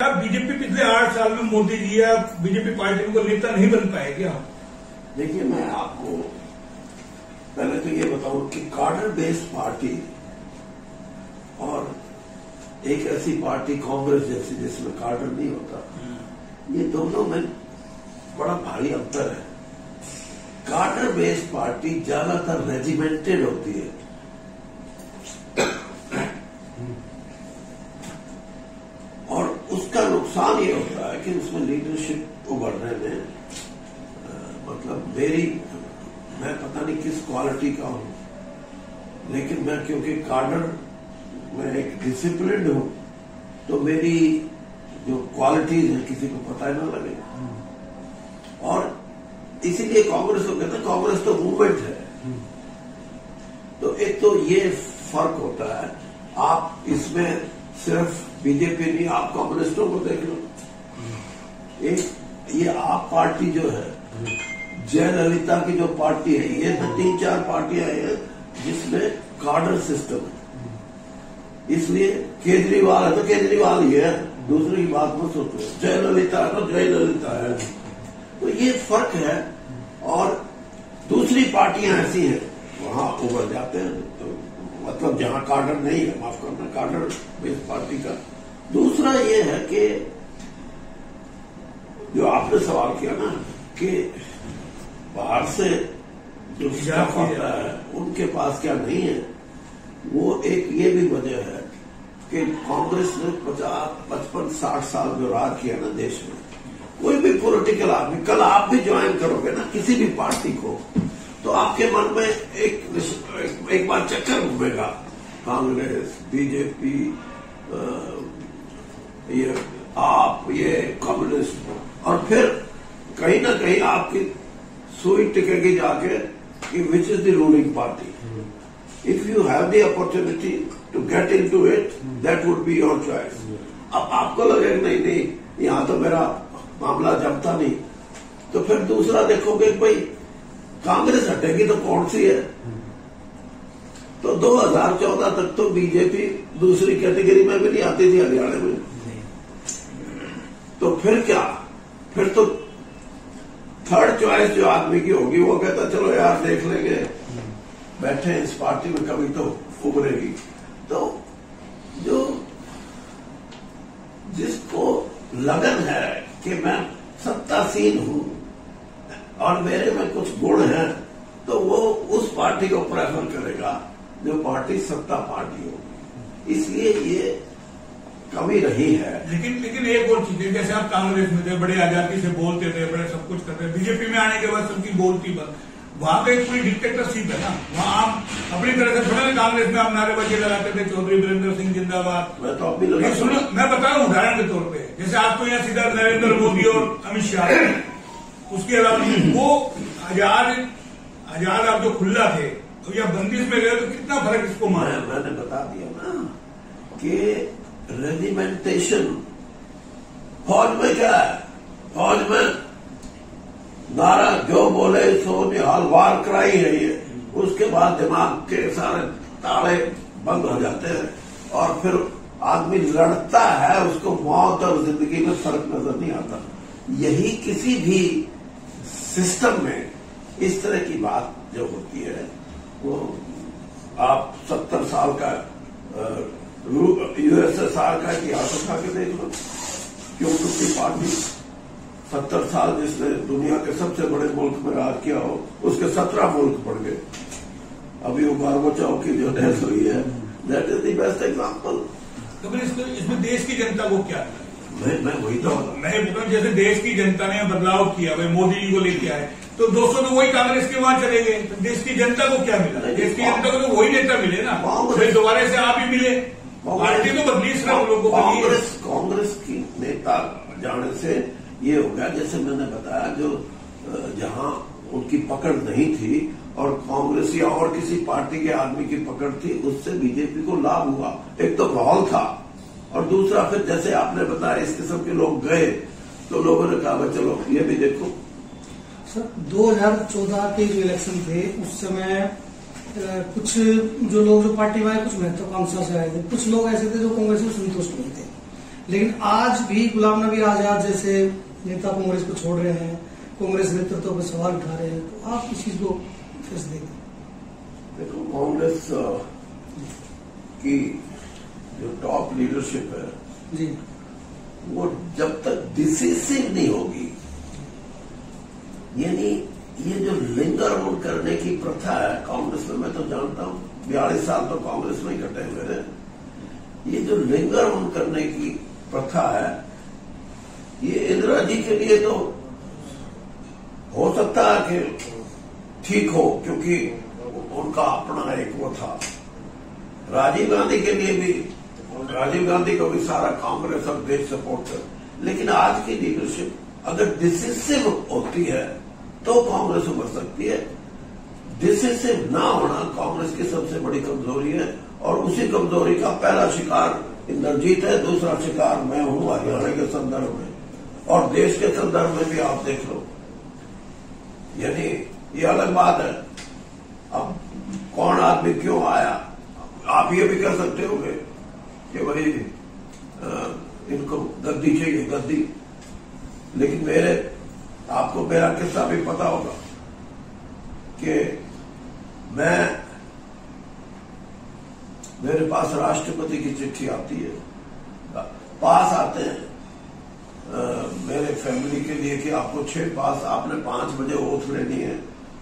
BJP पिछले 8 साल में मोदी जी या बीजेपी पार्टी को नेता नहीं बन पाए क्या? देखिए, मैं आपको पहले तो ये बताऊं कि कार्डर बेस्ड पार्टी और एक ऐसी पार्टी कांग्रेस जैसी जिसमें कार्डर नहीं होता, ये दोनों में बड़ा भारी अंतर है। कार्डर बेस्ड पार्टी ज्यादातर रेजिमेंटेड होती है, और उसका नुकसान ये होता है कि उसमें लीडरशिप उभरने में मतलब मैं पता नहीं किस क्वालिटी का हूं, लेकिन मैं क्योंकि कार्डर में एक डिसिप्लिन्ड हूं, तो मेरी जो क्वालिटीज है किसी को पता ही ना लगे। और इसीलिए कांग्रेस को कहते हैं कांग्रेस तो मूवमेंट है। तो एक तो ये फर्क होता है। आप इसमें सिर्फ बीजेपी नहीं, आप कम्युनिस्टों को देख लो। एक ये आप पार्टी जो है, जयललिता की जो पार्टी है, ये तो 3-4 पार्टियां हैं जिसमें कार्डर सिस्टम है। इसलिए केजरीवाल है तो केजरीवाल ही है, दूसरी की बात मत सोचो। जयललिता है तो जयललिता है। तो ये फर्क है। और दूसरी पार्टियां ऐसी हैं वहां उभर जाते हैं, तो मतलब जहां कार्डर नहीं है, माफ करना, कार्डर बेस्ड पार्टी का। दूसरा ये है कि जो आपने सवाल किया ना कि बाहर से जो स्टाफ आता है उनके पास क्या नहीं है, वो एक ये भी वजह है कि कांग्रेस ने 50-55-60 साल जो राज किया ना देश में, कोई भी पॉलिटिकल आदमी, कल आप भी ज्वाइन करोगे ना किसी भी पार्टी को, तो आपके मन में एक बार चक्कर घूमेगा, कांग्रेस, बीजेपी, ये आप, ये कम्युनिस्ट, और फिर कहीं ना कहीं आपकी सुई टिकेगी जाके कि which is the ruling party. If you have the opportunity to get into it, that would be your choice. अब आपको लगेगा नहीं, यहां तो मेरा मामला जमता नहीं, तो फिर दूसरा देखोगे भाई कांग्रेस हटेगी तो कौन सी है। तो 2014 तक तो बीजेपी दूसरी कैटेगरी में भी नहीं आती थी हरियाणा में। तो फिर क्या, फिर तो थर्ड चॉइस जो आदमी की होगी वो कहता चलो यार देख लेंगे, बैठे इस पार्टी में कभी तो उभरेगी। तो जो जिसको लगन है कि मैं सत्तासीन हूं और मेरे में कुछ गुण हैं, तो वो उस पार्टी को प्रेफर करेगा जो पार्टी सत्ता पार्टी होगी। इसलिए ये कमी रही है। लेकिन एक और चीज है, जैसे आप कांग्रेस में थे, बड़े आजादी से बोलते थे, बड़े सब कुछ करते थे, बीजेपी में आने के बाद सबकी बोलती बंद। वहां पे एक पूरी डिक्टेटरशिप है ना, वहां आप अपनी तरह से थोड़ा कांग्रेस में आप नारेबाजी लगाते थे, चौधरी वीरेंद्र सिंह जिंदाबाद। मैं तो अभी लगा, सुनो, मैं बता रहा हूँ उदाहरण के तौर पे, जैसे आपको यहाँ सीधा नरेंद्र मोदी और अमित शाह, उसके अलावा वो आजाद आप जो खुला थे तो या बंदिश में गए, तो कितना फर्क इसको माना? मैंने बता दिया ना कि रेजिमेंटेशन फौज में क्या है, फौज में नारा जो बोले सो निहाल, वार कराई है ये, उसके बाद दिमाग के सारे ताले बंद हो जाते हैं और फिर आदमी लड़ता है, उसको मौत और जिंदगी में फर्क नजर नहीं आता। यही किसी भी सिस्टम में इस तरह की बात जो होती है, वो आप 70 साल का यूएसएसआर का इतिहास उठा के देख लो, क्यों टूटी पार्टी। 70 साल जिसने दुनिया के सबसे बड़े मुल्क में राज किया हो, उसके 17 मुल्क पड़ गए। अभी वो गोर्बाचोव की जो डेथ हुई है, that is the best example. तो फिर इसमें देश की जनता को क्या है? मैं वही तो मैं बोल रहा हूँ, जैसे देश की जनता ने बदलाव किया, भाई मोदी जी को लेके आए, तो 200 तो वही कांग्रेस के वहां चले गए, तो देश की जनता को क्या मिला? देश की जनता को तो वही नेता मिले ना, फिर दोबारा से आप ही मिले, पार्टी तो बदली, सिर्फ लोगों को कांग्रेस की नेता जाने से ये हो गया, जैसे मैंने बताया, जो जहां उनकी पकड़ नहीं थी और कांग्रेस या और किसी पार्टी के आदमी की पकड़ थी, उससे बीजेपी को लाभ हुआ। एक तो माहौल था, और दूसरा फिर जैसे आपने बताया इस किस्म के लोग गए, तो लोगों ने कहा चलो ये भी देखो। सर, 2014 के जो इलेक्शन थे उस समय कुछ जो लोग जो पार्टी में आए, कुछ महत्वाकांक्षा से आए थे, कुछ लोग ऐसे थे जो कांग्रेस में संतुष्ट नहीं थे। लेकिन आज भी गुलाम नबी आजाद जैसे नेता कांग्रेस को छोड़ रहे हैं, कांग्रेस नेतृत्व पर सवाल उठा रहे हैं, तो आप इस चीज को कैसे देखते? देखो, कांग्रेस की जो टॉप लीडरशिप है जी, वो जब तक डिसिसिव नहीं होगी, यानी ये जो लिंगर ऑन करने की प्रथा है कांग्रेस में, मैं तो जानता हूं 42 साल तो कांग्रेस में ही कटे मेरे, ये जो लिंगर ऑन करने की प्रथा है, ये इंदिरा जी के लिए तो हो सकता है कि ठीक हो, क्योंकि उनका अपना एक वो था। राजीव गांधी के लिए भी, राजीव गांधी को भी सारा कांग्रेस और देश सपोर्ट कर, लेकिन आज की लीडरशिप अगर डिसिसिव होती है तो कांग्रेस उभर सकती है। डिसिसिव ना होना कांग्रेस की सबसे बड़ी कमजोरी है, और उसी कमजोरी का पहला शिकार इंद्रजीत है, दूसरा शिकार मैं हूं हरियाणा के संदर्भ में, और देश के संदर्भ में भी आप देख लो। यानी ये अलग बात है, अब कौन आदमी क्यों आया, आप ये भी कर सकते होंगे कि भाई इनको गद्दी चाहिए, गद्दी, लेकिन आपको मेरा किस्सा भी पता होगा कि मेरे पास राष्ट्रपति की चिट्ठी आती है, पास आते हैं मेरे फैमिली के लिए कि आपको 6 पास, आपने 5 बजे ओथ लेनी है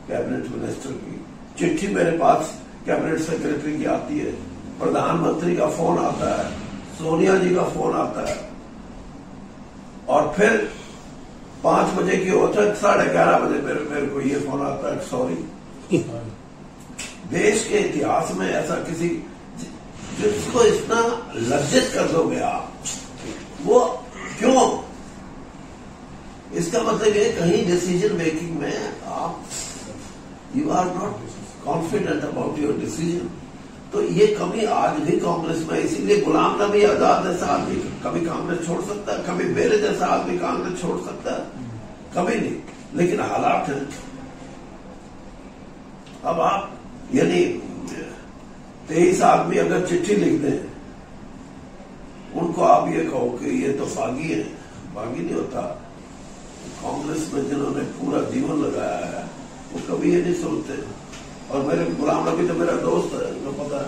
कैबिनेट मिनिस्टर की। चिट्ठी मेरे पास कैबिनेट सेक्रेटरी की आती है, प्रधानमंत्री का फोन आता है, सोनिया जी का फोन आता है, और फिर 5 बजे की होता है, 11:30 बजे मेरे को ये फोन आता है, सॉरी। देश के इतिहास में ऐसा किसी जिसको इतना लज्जित कर दोगे आप, वो क्यों? इसका मतलब ये कहीं डिसीजन मेकिंग में आप you are not confident about your decision. तो ये कमी आज भी कांग्रेस में, इसीलिए गुलाम नबी आजाद जैसा आदमी कभी कांग्रेस छोड़ सकता है, कभी मेरे जैसा आदमी कांग्रेस छोड़ सकता है, कभी नहीं, लेकिन हालात हैं। अब आप यानी 23 आदमी अगर चिट्ठी लिख दें, उनको आप ये कहो कि ये तो बागी है, बागी नहीं होता। कांग्रेस में जिन्होंने पूरा जीवन लगाया है वो कभी ये नहीं सोचते। और मेरे गुलाम नबी तो मेरा दोस्त है, मुझे पता है,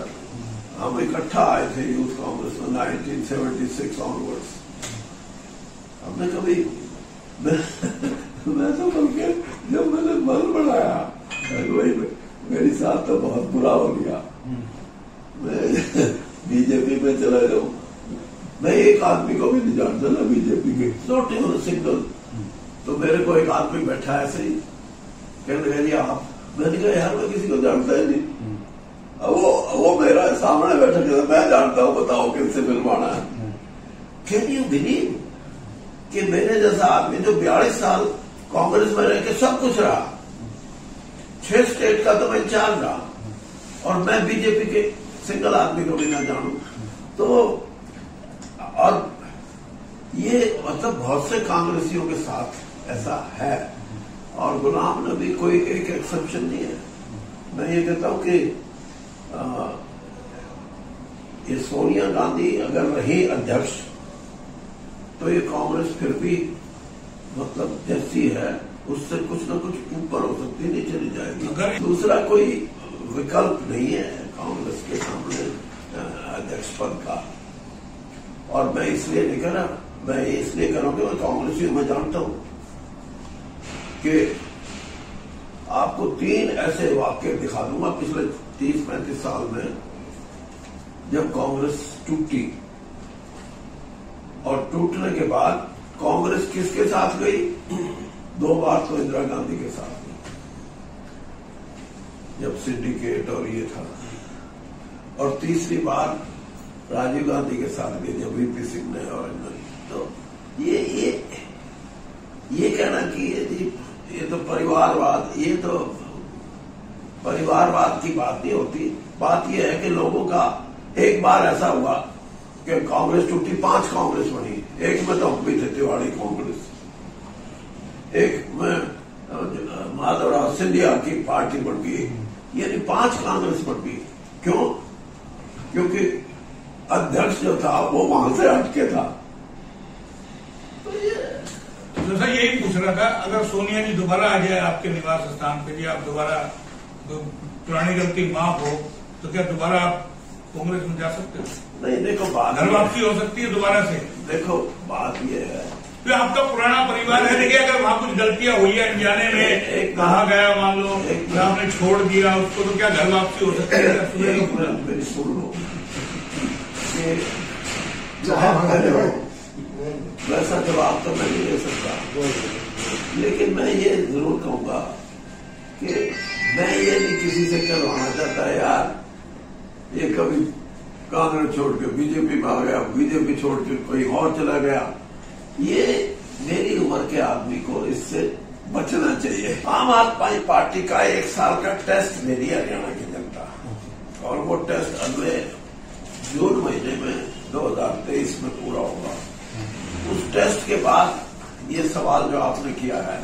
हम इकट्ठा आए थे यूथ कांग्रेस में 1976 ऑनवर्ड्स। हमने कभी मैं तो बल्कि जब मैंने बल बढ़ाया, वही मेरी साथ तो बहुत बुरा हो गया, मैं बीजेपी में चला जाऊं। मैं एक आदमी को भी नहीं जानता ना बीजेपी के, नॉट इवन सिंगल। तो मेरे को एक आदमी बैठा ऐसे ही, कहने लगा आप, मैंने कहा यार मैं किसी को जानता ही नहीं। वो मेरा सामने बैठा कहता मैं जानता हूं, बताओ किससे मिलवाना है। कैन यू बिलीव कि मेरे जैसा आदमी जो 42 साल कांग्रेस में रह के सब कुछ रहा, 6 स्टेट का तो मैं इंचार्ज रहा, और मैं बीजेपी के सिंगल आदमी को भी ना जानूं। तो और ये मतलब बहुत से कांग्रेसियों के साथ ऐसा है, और गुलाम नबी कोई एक एक्सेप्शन नहीं है। मैं ये कहता हूं कि ये सोनिया गांधी अगर रही अध्यक्ष तो ये कांग्रेस फिर भी मतलब जैसी है उससे कुछ ना कुछ ऊपर हो सकती, नहीं चली जाएगी। दूसरा कोई विकल्प नहीं है कांग्रेस के सामने अध्यक्ष पद का। और मैं इसलिए नहीं कर रहा, मैं इसलिए कर रहा हूं कि मैं कांग्रेसी मैं जानता हूं कि आपको 3 ऐसे वाक्य दिखा दूंगा पिछले 30-35 साल में जब कांग्रेस टूटी, और टूटने के बाद कांग्रेस किसके साथ गई? 2 बार तो इंदिरा गांधी के साथ गई, जब सिंडिकेट और ये था, और तीसरी बार राजीव गांधी के साथ गई जब वीपी सिंह ने और तो ये कहना कि ये तो परिवारवाद, ये तो परिवारवाद की बात नहीं होती। बात यह है कि लोगों का एक बार ऐसा हुआ कि कांग्रेस टूटी, 5 कांग्रेस बनी, एक में तो हम भी थे तिवाड़ी कांग्रेस, एक में माधवराव सिंधिया की पार्टी बन गई, यानी 5 कांग्रेस बन गई। क्यों? क्योंकि अध्यक्ष जो था वो वहां से हटके था, तो सर यही पूछ रहा था, अगर सोनिया जी दोबारा आ जाए आपके निवास स्थान पे, जी आप दोबारा पुरानी गलती माफ हो, तो क्या दोबारा आप कांग्रेस में जा सकते हो? नहीं, देखो बात घर वापसी हो सकती है दोबारा से। देखो बात ये है, तो आपका पुराना परिवार है, देखिए अगर वहाँ कुछ गलतियां हुई है अनजाने में, कहा गया मान लो आपने छोड़ दिया उसको, तो क्या घर वापसी हो सकती है? मेरी सुन लो, वैसा जवाब तो मैं नहीं दे सकता, लेकिन मैं ये जरूर कहूंगा कि मैं ये नहीं किसी से कहवाना चाहता यार ये कभी कांग्रेस छोड़ के बीजेपी में आ गया, बीजेपी छोड़ के कोई और चला गया। ये मेरी उम्र के आदमी को इससे बचना चाहिए। आम आदमी पार्टी का 1 साल का टेस्ट ले रही है हरियाणा की जनता, और वो टेस्ट अगले जून महीने में 2023 में पूरा होगा। उस टेस्ट के बाद ये सवाल जो आपने किया है,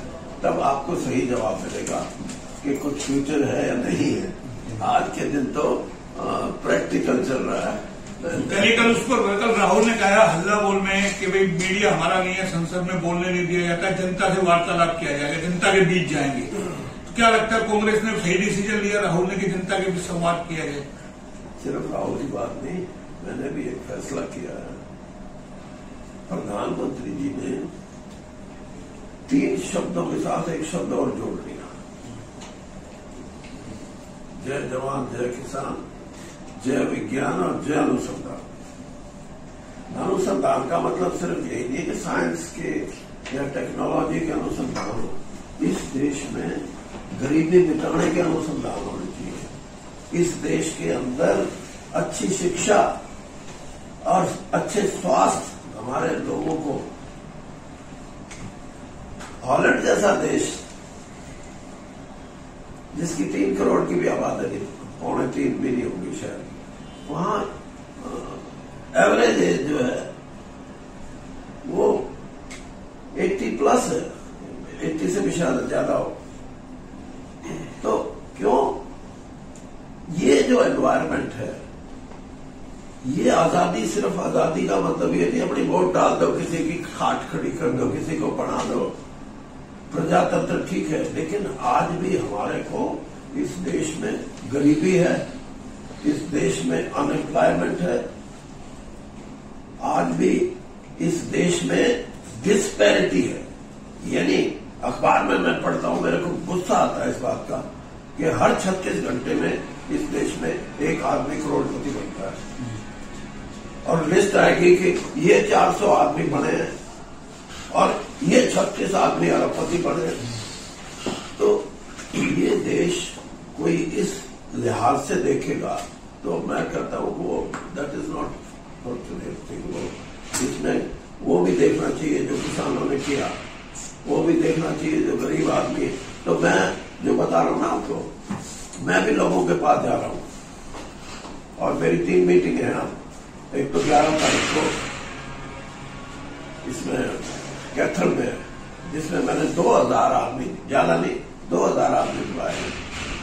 तब आपको सही जवाब मिलेगा कि कुछ फ्यूचर है या नहीं है। आज के दिन तो प्रैक्टिकल चल रहा है। कल उसको कल राहुल ने कहा हल्ला बोल में कि भाई मीडिया हमारा नहीं है, संसद में बोलने नहीं दिया जाता, जनता से वार्तालाप किया जाएगा, जनता के बीच जाएंगे। तो क्या लगता है कांग्रेस ने सही डिसीजन लिया राहुल ने कि जनता के बीच संवाद किया जाए? सिर्फ राहुल की बात नहीं, मैंने भी एक फैसला किया है। प्रधानमंत्री जी ने 3 शब्दों के साथ एक शब्द और जोड़ दिया, जय जवान जय किसान, जय विज्ञान और जय अनुसंधान। अनुसंधान का मतलब सिर्फ यही नहीं कि साइंस के या टेक्नोलॉजी के अनुसंधान हो। इस देश में गरीबी मिटाने के अनुसंधान होने चाहिए। इस देश के अंदर अच्छी शिक्षा और अच्छे स्वास्थ्य हमारे लोगों को, हॉलैंड जैसा देश जिसकी 3 करोड़ की भी आबादी, 2.25 भी नहीं होगी शायद, वहां एवरेज एज जो है वो 80+ है, 80 से भी शायद ज्यादा हो। तो क्यों ये जो एनवायरमेंट है, ये आजादी, सिर्फ आजादी का मतलब ये नहीं अपनी वोट डाल दो, किसी की खाट खड़ी कर दो, किसी को बना दो, प्रजातंत्र ठीक है, लेकिन आज भी हमारे को इस देश में गरीबी है, इस देश में अनएम्प्लॉयमेंट है, आज भी इस देश में डिस्पैरिटी है। यानी अखबार में मैं पढ़ता हूं, मेरे को गुस्सा आता है इस बात का कि हर 36 घंटे में इस देश में एक आदमी करोड़पति बनता है, और लिस्ट आएगी कि ये 400 आदमी बने हैं और ये 36 आदमी अरबपति बने। तो ये देश कोई इस लिहाज से देखेगा तो मैं कहता हूं वो that is not fortunate thing. इसमें वो भी देखना चाहिए जो किसानों ने किया, वो भी देखना चाहिए जो गरीब आदमी है। तो मैं जो बता रहा हूं ना आपको, मैं भी लोगों के पास जा रहा हूं और मेरी 3 मीटिंग है ना। एक तो 11 तारीख को इसमें कैथल में, जिसमें मैंने 2000 आदमी, ज्यादा नहीं 2000 आदमी बुलाए हैं,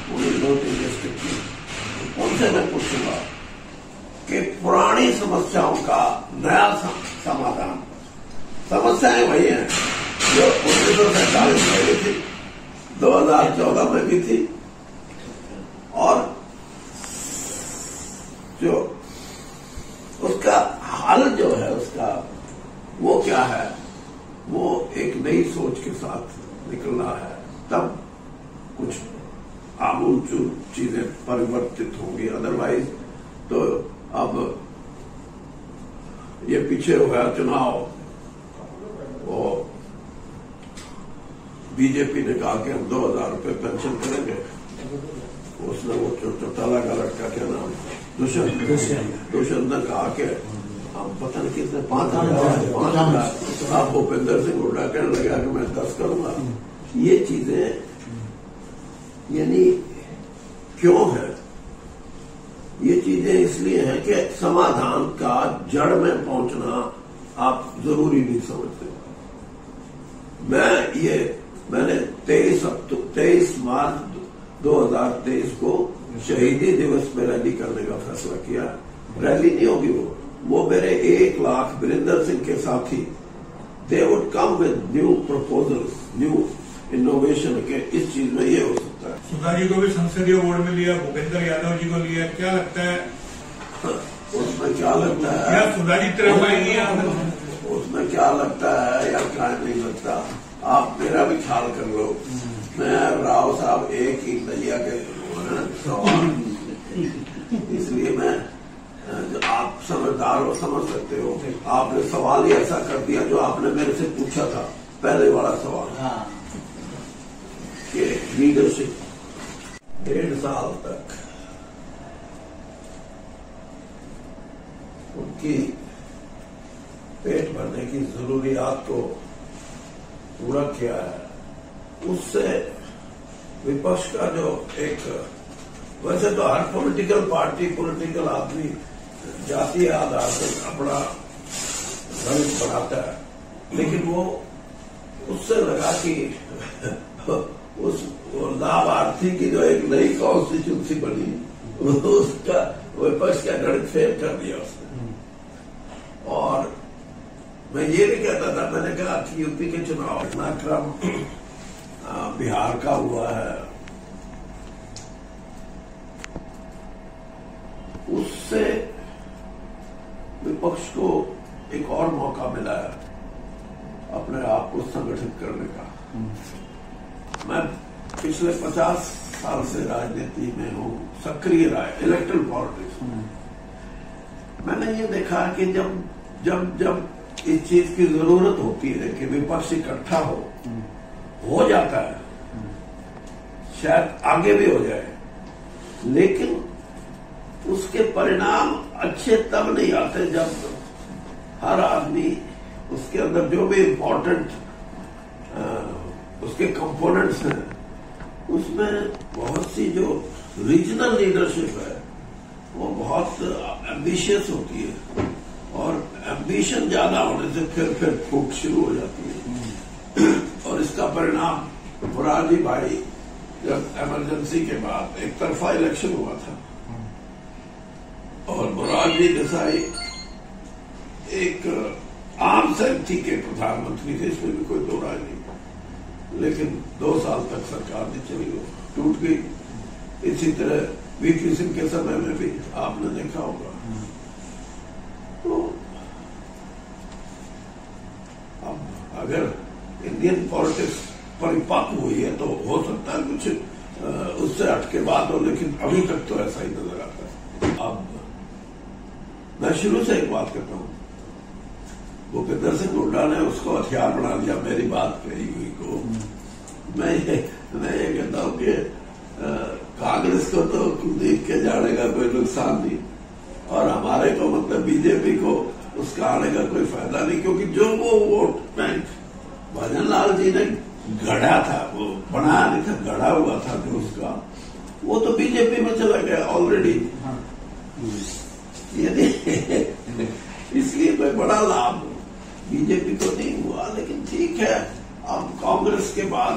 पूरी 2-3 डिस्ट्रिक्ट की। उनसे मैं पूछूंगा कि पुरानी समस्याओं का नया समाधान। समस्याएं वही हैं जो 1947 में भी थी, 2014 में भी थी, और जो उसका हल जो है उसका वो क्या है, वो एक नई सोच के साथ निकलना है, तब कुछ आमूलचूल चीजें परिवर्तित होंगी। अदरवाइज तो अब ये पीछे हुआ चुनाव, वो बीजेपी ने कहा कि हम 2000 रुपये पेंशन करेंगे, उसने वो चौटाला का लड़का क्या नाम, दुष्यंत ने कहा कि हम पता नहीं कितने 5,000 आप भूपेंद्र सिंह हुड्डा कहने लगा कि मैं 10 करूंगा। ये चीजें यानी क्यों है? ये चीजें इसलिए हैं कि समाधान का जड़ में पहुंचना आप जरूरी नहीं समझते। मैंने 23 मार्च 2023 को शहीदी दिवस पे रैली करने का फैसला किया। रैली नहीं होगी, वो मेरे 1 लाख वीरेंद्र सिंह के साथी, they would come come with new proposals, new innovation के इस चीज में ये हो सकता है। सुधा जी को भी संसदीय बोर्ड में लिया, भूपेंद्र यादव जी को लिया, क्या लगता है उसमें क्या लगता है? क्या सुधा जी तरफ आएंगी? उसमें क्या लगता है या क्या नहीं लगता, आप मेरा भी ख्याल कर लो। मैं राव साहब एक ही नैया के सवाल, इसलिए मैं जो आप समझदार हो समझ सकते हो। आपने सवाल ही ऐसा कर दिया जो आपने मेरे से पूछा था, पहले वाला सवाल कि लीडरशिप 1.5 साल तक उनकी पेट भरने की जरूरियात को पूरा किया है, उससे विपक्ष का जो एक, वैसे तो हर पॉलिटिकल पार्टी, पॉलिटिकल आदमी जातीय आधार पर अपना गणित बनाता है, लेकिन वो उससे लगा कि उस लाभार्थी की जो एक नई कॉन्स्टिट्यूंसी बनी, उसका विपक्ष का गणित फेल कर दिया उसने। और मैं ये भी कहता था, मैंने कहा कि यूपी के चुनाव घटनाक्रम बिहार का हुआ है, उससे विपक्ष को एक और मौका मिला है अपने आप को संगठित करने का। मैं पिछले 50 साल से राजनीति में हूं, सक्रिय इलेक्ट्रल पॉलिटिक्स। मैंने ये देखा कि जब जब जब इस चीज की जरूरत होती है कि विपक्ष इकट्ठा हो जाता है, शायद आगे भी हो जाए, लेकिन उसके परिणाम अच्छे तब नहीं आते जब हर आदमी उसके अंदर जो भी इम्पोर्टेंट उसके कंपोनेंट्स हैं, उसमें बहुत सी जो रीजनल लीडरशिप है वो बहुत एम्बिशियस होती है, और एम्बिशन ज्यादा होने से फिर फूट शुरू हो जाती है। और इसका परिणाम मोरारजी भाई, जब इमरजेंसी के बाद एक तरफा इलेक्शन हुआ था और मोरारजी देसाई एक आम सहमति के प्रधानमंत्री थे, इसमें भी कोई दो राय नहीं, लेकिन 2 साल तक सरकार नहीं चली, वो टूट गई। इसी तरह वीपी सिंह के समय में भी आपने देखा होगा। तो अब अगर इंडियन पॉलिटिक्स परिपक्व हुई है तो हो सकता है कुछ उससे हटके बात हो, लेकिन अभी तक तो ऐसा ही नजर आता है। अब मैं शुरू से एक बात करता हूं, भूपेंद्र सिंह हुड्डा ने उसको हथियार बना लिया मेरी बात कही हुई को। मैं ये कहता हूं कि कांग्रेस को तो कुलदीप के जाने का कोई नुकसान नहीं, और हमारे को मतलब बीजेपी को उसका आने का कोई फायदा नहीं, क्योंकि जो वो वोट बैंक भजन लाल जी ने गढ़ा था, वो बनाया नहीं था, गढ़ा हुआ था जो उसका, वो तो बीजेपी में चला गया ऑलरेडी। इसलिए कोई बड़ा लाभ बीजेपी को नहीं हुआ, लेकिन ठीक है। अब कांग्रेस के बाद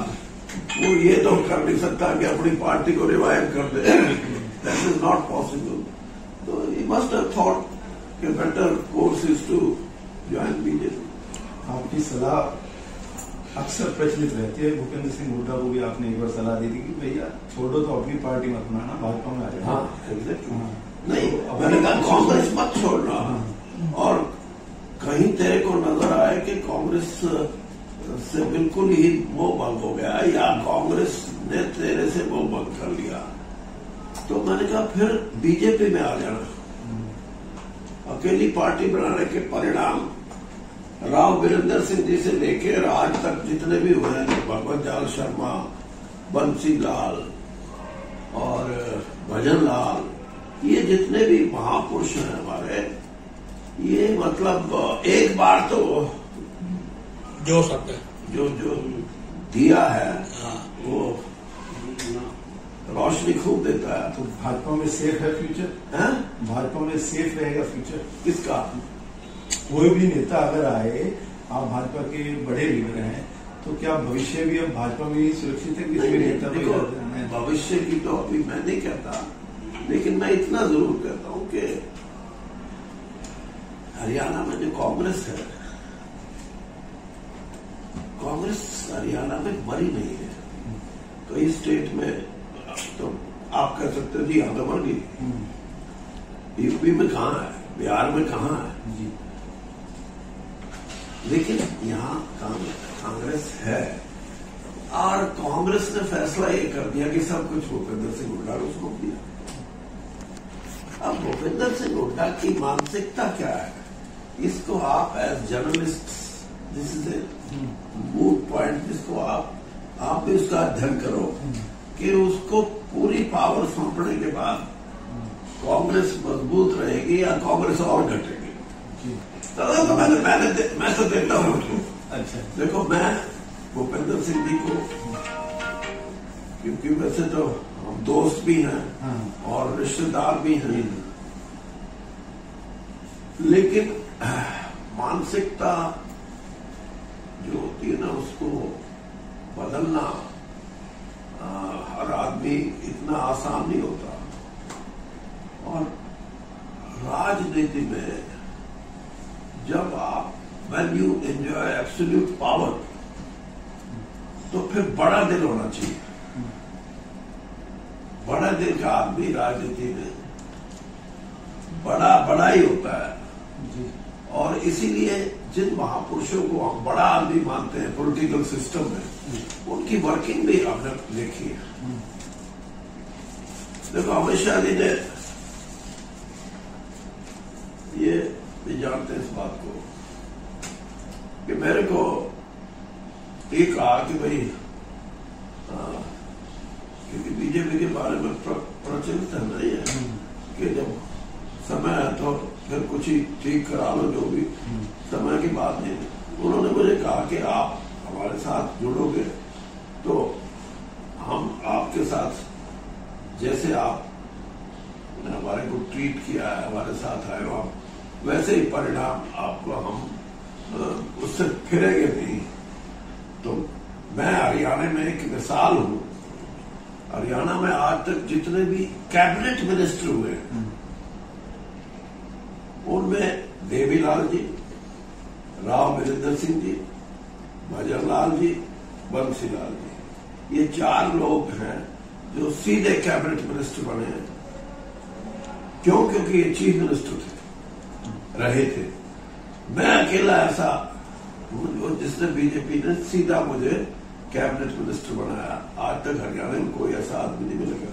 वो ये तो कर नहीं सकता कि अपनी पार्टी को रिवाइव कर दे, दैट इज नॉट पॉसिबल। तो ही मस्ट हैव थॉट कि better course is to join BJP. आपकी सलाह अक्सर प्रचलित रहती है, भूपेंद्र सिंह हुड्डा को भी आपने एक बार सलाह दी थी कि भैया छोड़ो तो अपनी पार्टी मत बनाना, भाजपा में आ जाए। हाँ, नहीं, मैंने कहा कांग्रेस मत छोड़ना, और कहीं तेरे को नजर आए कि कांग्रेस से बिल्कुल ही मोह भंग हो गया, या कांग्रेस ने तेरे से मोह भंग कर लिया, तो मैंने कहा फिर बीजेपी में आ जाना। अकेली पार्टी बनाने के परिणाम राव वीरेंद्र सिंह जी से लेकर आज तक जितने भी हुए हैं, भगवत लाल शर्मा, बंसी लाल और भजन लाल, ये जितने भी महापुरुष हैं हमारे, ये मतलब एक बार तो जो सकते जो दिया है वो रोशनी खूब देता है। तो भाजपा में सेफ है फ्यूचर? है भाजपा में सेफ रहेगा फ्यूचर? किसका? कोई भी नेता अगर आए, आप भाजपा के बड़े लीडर हैं, तो क्या भविष्य भी अब भाजपा में ही सुरक्षित है? किसी नेता देखो, भविष्य की तो अभी मैं नहीं कहता, लेकिन मैं इतना जरूर कहता हूं कि हरियाणा में जो कांग्रेस है कांग्रेस हरियाणा में मरी नहीं है। कई स्टेट में तो आप कह सकते हो जी यहाँ तो मर गई। यूपी में कहाँ है, बिहार में कहाँ है जी। लेकिन यहाँ कांग्रेस है और कांग्रेस ने फैसला ये कर दिया कि सब कुछ भूपेंद्र सिंह हुड्डा को सौंप दिया। अब भूपेंद्र सिंह हुड्डा की मानसिकता क्या है, इसको आप as journalist, this is a moot point, जिसको आप भी उसका अध्ययन करो कि उसको पूरी पावर सौंपने के बाद कांग्रेस मजबूत रहेगी या कांग्रेस और घटेगी। तो मैं तो देता हूँ। अच्छा, देखो मैं भूपेंद्र सिंह जी को, क्योंकि वैसे तो हम दोस्त भी हैं और रिश्तेदार भी हैं, लेकिन मानसिकता जो होती है ना उसको बदलना हर आदमी इतना आसान नहीं होता। और राजनीति में जब आप when you enjoy absolute power तो फिर बड़ा दिल होना चाहिए। बड़ा दिल का आदमी राजनीति में बड़ा ही होता है। और इसीलिए जिन महापुरुषों को हम बड़ा आदमी मानते हैं पॉलिटिकल सिस्टम में, उनकी वर्किंग भी हमने देखी है। देखो अमित शाह जी ने ये भी जानते हैं इस बात को कि मेरे को ये कहा कि भाई क्योंकि बीजेपी के बारे में प्रचलित है नहीं है कि जब समय है तो फिर कुछ ही ठीक करा लो, जो भी समय की बात नहीं। उन्होंने मुझे कहा कि आप हमारे साथ जुड़ोगे तो हम आपके साथ, जैसे आपने हमारे को ट्रीट किया है, हमारे साथ आए हो आप, वैसे ही परिणाम आपको हम उससे फिरेंगे नहीं। तो मैं हरियाणा में एक मिसाल हूं। हरियाणा में आज तक जितने भी कैबिनेट मिनिस्टर हुए उनमें देवीलाल जी, राव वीरेंद्र सिंह जी, भजन लाल जी, बंसी लाल जी, ये 4 लोग हैं जो सीधे कैबिनेट मिनिस्टर बने हैं। क्यों? क्योंकि ये चीफ मिनिस्टर रहे थे। मैं अकेला ऐसा जिसने बीजेपी ने सीधा मुझे कैबिनेट मिनिस्टर बनाया। आज तक हरियाणा में कोई ऐसा आदमी नहीं मिलेगा।